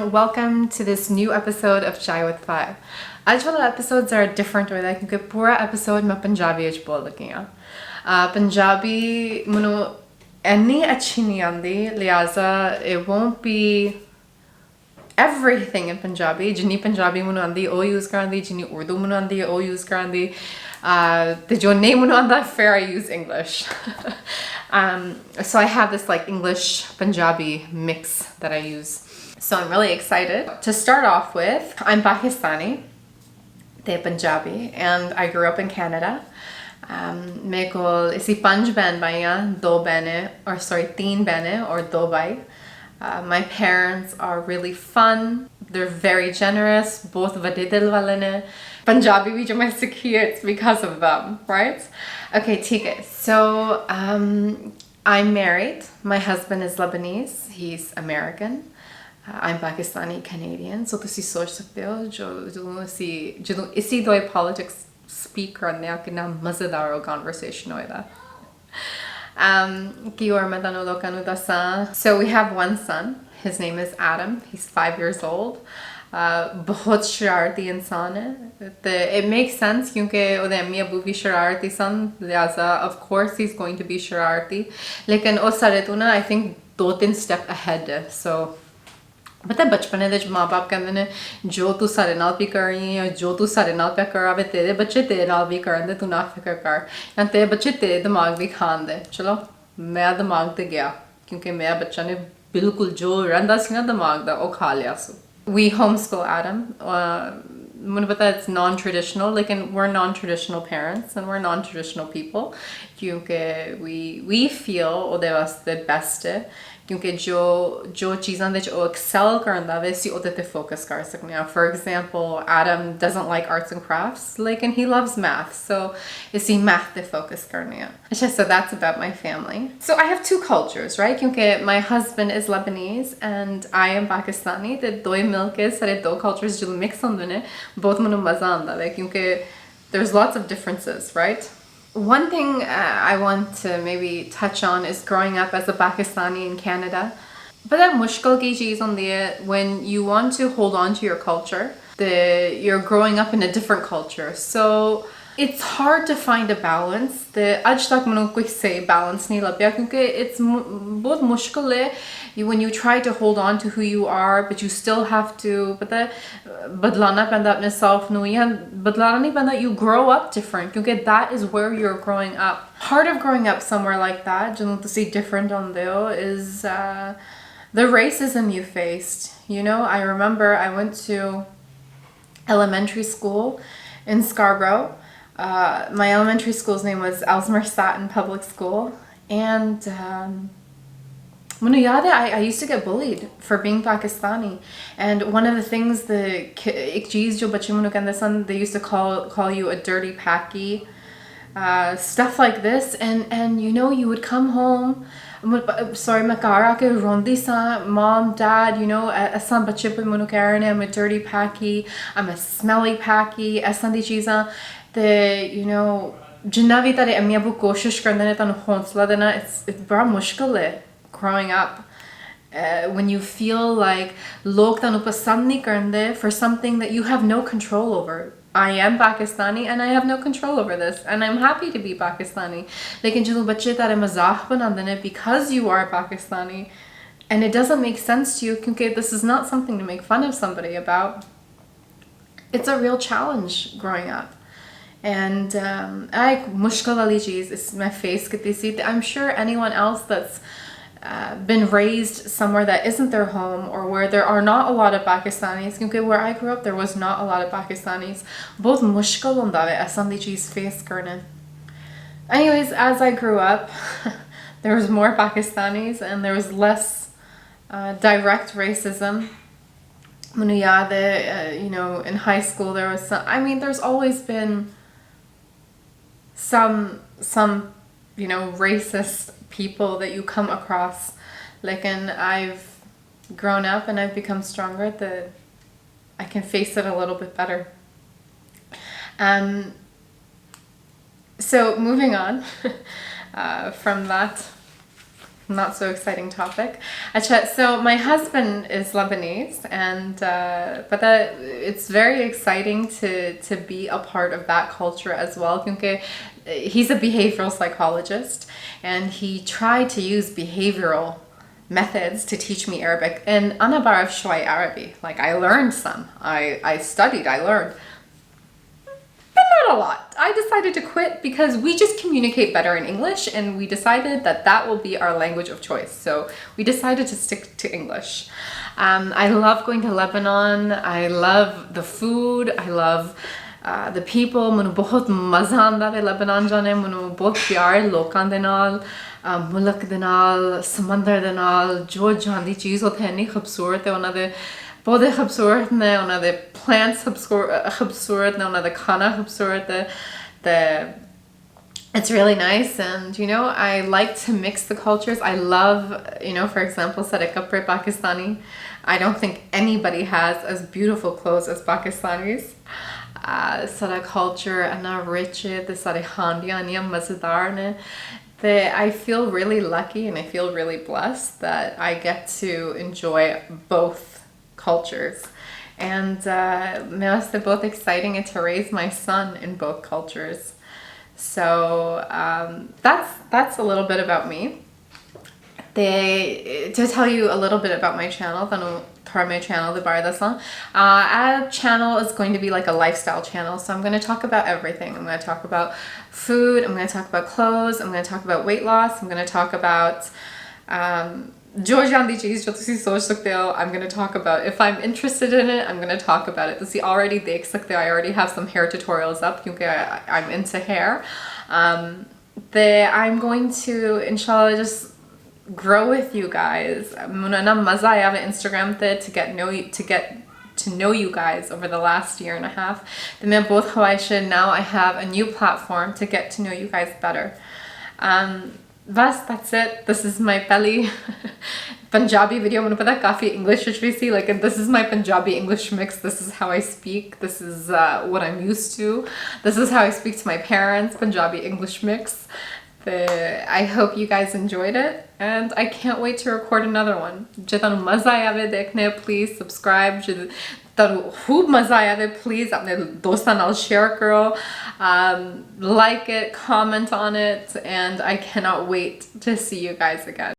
and welcome to this new episode of Chai with Five. आज वाला episodes are different way क्योंकि पूरा episode मैं पंजाबी च बोल लगी हूँ. पंजाबी मुझे इतनी अच्छी नहीं आती, लिहाजा it won't be everything in Punjabi. जिन्नी पंजाबी मुझे आती वो use करांदी, जिन्नी उर्दू मुझे आती वो use करांदी. The जो नहीं मुझे आता fair I use English. So I have this like English Punjabi mix that I use. So I'm really excited. To start off with, I'm Pakistani, they're Punjabi, and I grew up in Canada. मेरे को इसी 5 बहन भाइयां, 2 बहनें, or sorry, 3 बहनें और 2 भाई. My parents are really fun. They're very generous. Both वड्डे दिल वाले ने. Punjabi भी जो मैं सीखी है, it's because of them, right? Okay, ठीक है. So I'm married. My husband is Lebanese. He's American. I'm Pakistani Canadian. So ਤੁਸੀਂ ਸੋਚ ਸਕਦੇ ਹੋ ਜਦੋਂ ਇਸੀ ਦੋ politics speak ਕਰਨੇ ਆ ਕਿੰਨਾ ਮਜ਼ੇਦਾਰ conversation ਹੋਏਗਾ. ਕੀ ਹੋਰ ਮੈਂ ਤੁਹਾਨੂੰ ਲੋਕਾਂ ਨੂੰ ਦੱਸਾਂ. So we have one son. His name is Adam. He's 5 years old. बहुत शरारती इंसान है. It makes sense क्योंकि ਉਹਦੇ अम्मी अबू भी शरारती सन, लिहाजा of course he's going to be शरारती. लेकिन ਉਹ ਸਾਡੇ ਤੋਂ ना I think 2-3 step ahead है. So पता है बचपने ਦੇ ਮਾਂ ਬਾਪ ਕਹਿੰਦੇ ਨੇ ਜੋ ਤੂੰ ਸਾਡੇ ਨਾਲ ਵੀ ਕਰ ਰਹੀ ਹੈ ਜੋ ਤੂੰ ਸਾਡੇ ਨਾਲ ਪਿਆ ਕਰਾਵੇ ਤੇਰੇ ਬੱਚੇ ਤੇਰੇ ਨਾਲ ਵੀ ਕਰਨ ਦੇ ਤੂੰ ਨਾ ਫਿਕਰ ਕਰ ਜਾਂ ਤੇਰੇ ਬੱਚੇ ਤੇਰੇ ਦਿਮਾਗ ਵੀ ਖਾਣ ਦੇ. ਚਲੋ ਮੇਰਾ ਦਿਮਾਗ ਤੇ ਗਿਆ ਕਿਉਂਕਿ ਮੇਰਾ ਬੱਚਾ ਨੇ ਬਿਲਕੁਲ ਜੋ ਰਹਿੰਦਾ ਸੀ ਨਾ ਦਿਮਾਗ ਦਾ ਉਹ ਖਾ ਲਿਆ ਸੀ. We homeschool Adam. मुझे पता है it's non-traditional, लेकिन we're non-traditional parents and we're non-traditional people क्योंकि we feel ਉਹਦੇ ਵਾਸਤੇ best है क्योंकि जो चीज़ां ਦੇ ਉਹ excel ਕਰਦਾ ਵੇ ਅਸੀਂ ਉਹਦੇ ਤੇ focus ਕਰ ਸਕਦੇ ਹਾਂ. For example, Adam doesn't like arts and crafts, लेकिन he loves math, so ਅਸੀਂ math ਤੇ focus ਕਰਨੇ ਆ. अच्छा, so that's about my family. So I have 2 cultures, right? क्योंकि my husband is Lebanese and I am Pakistani. ਤੇ ਦੋਏ ਮਿਲ ਕੇ ਸਾਰੇ 2 cultures जो mix ਹੁੰਦੇ ਨੇ ਬਹੁਤ ਮੈਨੂੰ ਮਜ਼ਾ ਆਉਂਦਾ ਵੇ क्योंकि there's lots of differences, right? One thing I want to maybe touch on is growing up as a Pakistani in Canada. But that mushkil ki cheez hondi hai when you want to hold on to your culture, you're growing up in a different culture. So it's hard to find a balance. The aj tak manu koi say balance nahi labya kyunki it's bahut mushkil hai when you try to hold on to who you are but you still have to pata badlana penda apne self nu ya badlana nahi penda. You grow up different kyunki that is where you're growing up. Part of growing up somewhere like that jano to see different on there is the racism you faced. You know, I remember I went to elementary school in Scarborough. My elementary school's name was Ellesmere Satin Public School, and I used to get bullied for being Pakistani. And one of the things they used to call you a dirty Paki, stuff like this. And you know, you would come home. Sorry, मैं घर आके रोंदी सा. Mom, Dad, you know, ऐसा बच्चे पे मनु कह रहे हैं I'm a dirty Paki, I'm a smelly Paki, ऐसा दी चीज़ां. You know, जिन्ना भी तारे अम्मी अबू कोशिश करते हैं तानु हौसला देना. It's बड़ा मुश्किल है growing up when you feel like लोग तानु पसंद नहीं करते for something that you have no control over. I am Pakistani and I have no control over this and I'm happy to be Pakistani. लेकिन जो बच्चे तारे मजाक बनाते हैं because you are Pakistani and it doesn't make sense to you क्योंकि this is not something to make fun of somebody about. It's a real challenge growing up. And mushkil wali cheez is my face kiti si. I'm sure anyone else that's been raised somewhere that isn't their home or where there are not a lot of Pakistanis, because where I grew up there was not a lot of Pakistanis. Both mushkil hunda hai asan di cheez face karne. Anyways, as I grew up there was more Pakistanis and there was less direct racism. Manu yaad hai, you know, in high school there was some, I mean there's always been some you know racist people that you come across, like, and I've grown up and I've become stronger that I can face it a little bit better. So moving on from that not so exciting topic. Acha, so my husband is Lebanese, and but it's very exciting to be a part of that culture as well. Because he's a behavioral psychologist, and he tried to use behavioral methods to teach me Arabic. And أنا بعرف شوي Arabic. Like I learned some. I studied. I learned. Not a lot. I decided to quit because we just communicate better in English, and we decided that that will be our language of choice. So we decided to stick to English. I love going to Lebanon. I love the food. I love the people. मुझे बहुत मज़ा आंदा है Lebanon जाने. मुझे बहुत प्यार लोकां दे नाल, मुल्क दे नाल, समंदर दे नाल, जो जांदी चीज़ होती है इतनी खूबसूरत है. उन्हां दे पौधे खूबसूरत ने, उन्हां दे plants खूबसूरत ने, उन्हां दे खाना खूबसूरत है. It's really nice, and you know, I like to mix the cultures. I love, you know, for example, sare kapre Pakistani. I don't think anybody has as beautiful clothes as Pakistanis. Sare culture ana rich, the sare handiyan ya mazedar ne. I feel really lucky and I feel really blessed that I get to enjoy both cultures, and they're both exciting, and to raise my son in both cultures. So that's a little bit about me. To tell you a little bit about my channel, my channel, the Bar Daslan. Our channel is going to be like a lifestyle channel, so I'm going to talk about everything. I'm going to talk about food, I'm going to talk about clothes, I'm going to talk about weight loss, I'm going to talk about I'm going to talk about, if I'm interested in it, I'm going to talk about it. I already have some hair tutorials up because I'm into hair. I'm going to, inshallah, just grow with you guys. Instagram to get to know you guys over the last year and a half. Now I have a new platform to get to know you guys better. That's it. This is my Peli Punjabi video. I'm gonna put kafi English which we see. Like, this is my Punjabi English mix. This is how I speak. This is what I'm used to. This is how I speak to my parents. Punjabi English mix. I hope you guys enjoyed it, and I can't wait to record another one. Please subscribe. खूब मज़ा आया है. Please अपने दोस्तों नाल share करो, like it, comment on it, and I cannot wait to see you guys again.